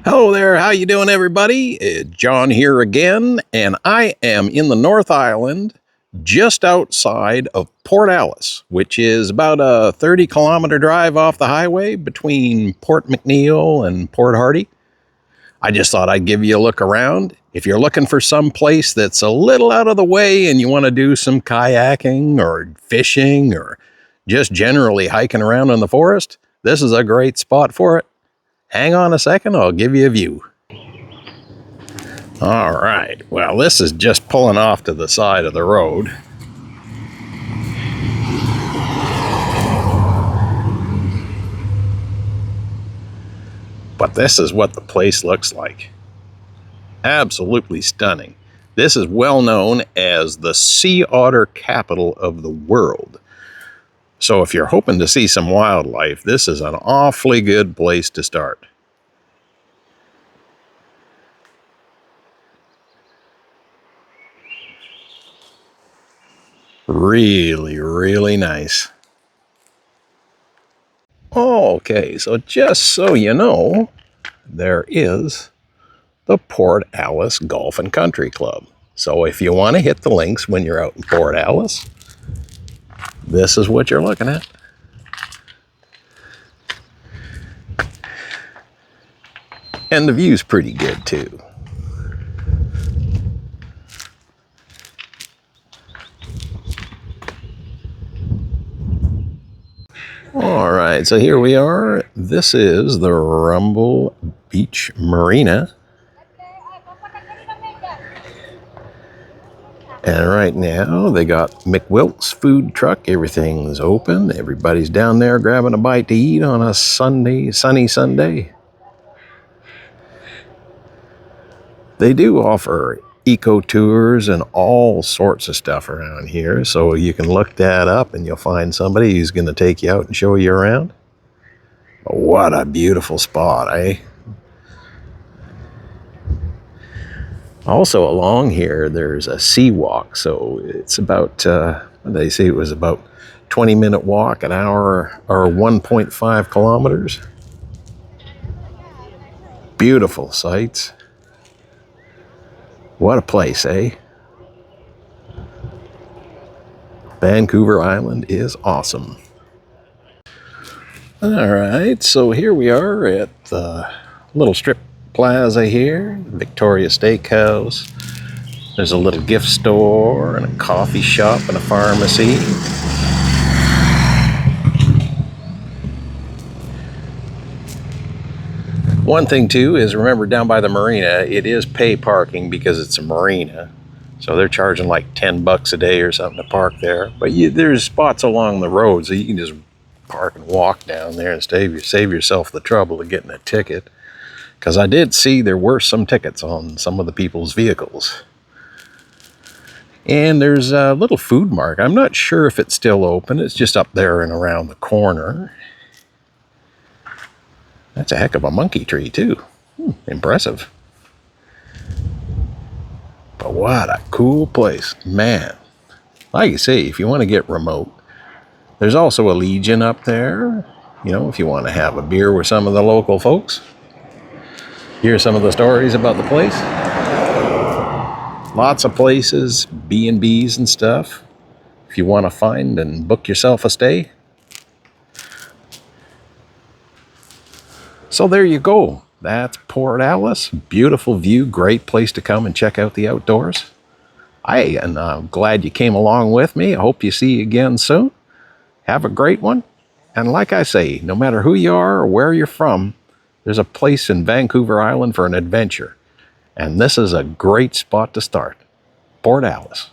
Hello there, how you doing everybody? John here again, and I am in the North Island just outside of Port Alice, which is about a 30-kilometer drive off the highway between Port McNeill and Port Hardy. I just thought I'd give you a look around. If you're looking for some place that's a little out of the way and you want to do some kayaking or fishing or just generally hiking around in the forest, this is a great spot for it. Hang on a second, I'll give you a view. All right, well, this is just pulling off to the side of the road. But this is what the place looks like. Absolutely stunning. This is well known as the sea otter capital of the world. So if you're hoping to see some wildlife, this is an awfully good place to start. Really, really nice. Okay, so just so you know, there is the Port Alice Golf and Country Club. So if you want to hit the links when you're out in Port Alice, this is what you're looking at. And the view's pretty good too. All right, so here we are. This is the Rumble Beach Marina. And right now, they got McWilk's food truck. Everything's open. Everybody's down there grabbing a bite to eat on a sunny Sunday. They do offer eco tours and all sorts of stuff around here. So you can look that up and you'll find somebody who's going to take you out and show you around. But what a beautiful spot, eh? Also along here, there's a sea walk, so it's about, they say it was about 20-minute walk, an hour, or 1.5 kilometers. Beautiful sights. What a place, eh? Vancouver Island is awesome. All right, so here we are at the little strip plaza here, Victoria Steakhouse. There's a little gift store and a coffee shop and a pharmacy. One thing too is remember down by the marina, it is pay parking because it's a marina. So they're charging like $10 a day or something to park there. But there's spots along the road so you can just park and walk down there and save yourself the trouble of getting a ticket. Because I did see there were some tickets on some of the people's vehicles. And there's a little food market. I'm not sure if it's still open. It's just up there and around the corner. That's a heck of a monkey tree, too. Impressive. But what a cool place. Man, like you say, if you want to get remote, there's also a Legion up there. You know, if you want to have a beer with some of the local folks. Hear some of the stories about the place. Lots of places, B&Bs and stuff. If you want to find and book yourself a stay. So there you go. That's Port Alice. Beautiful view, great place to come and check out the outdoors. I'm glad you came along with me. I hope you see you again soon. Have a great one. And like I say, no matter who you are or where you're from, there's a place in Vancouver Island for an adventure. And this is a great spot to start. Port Alice.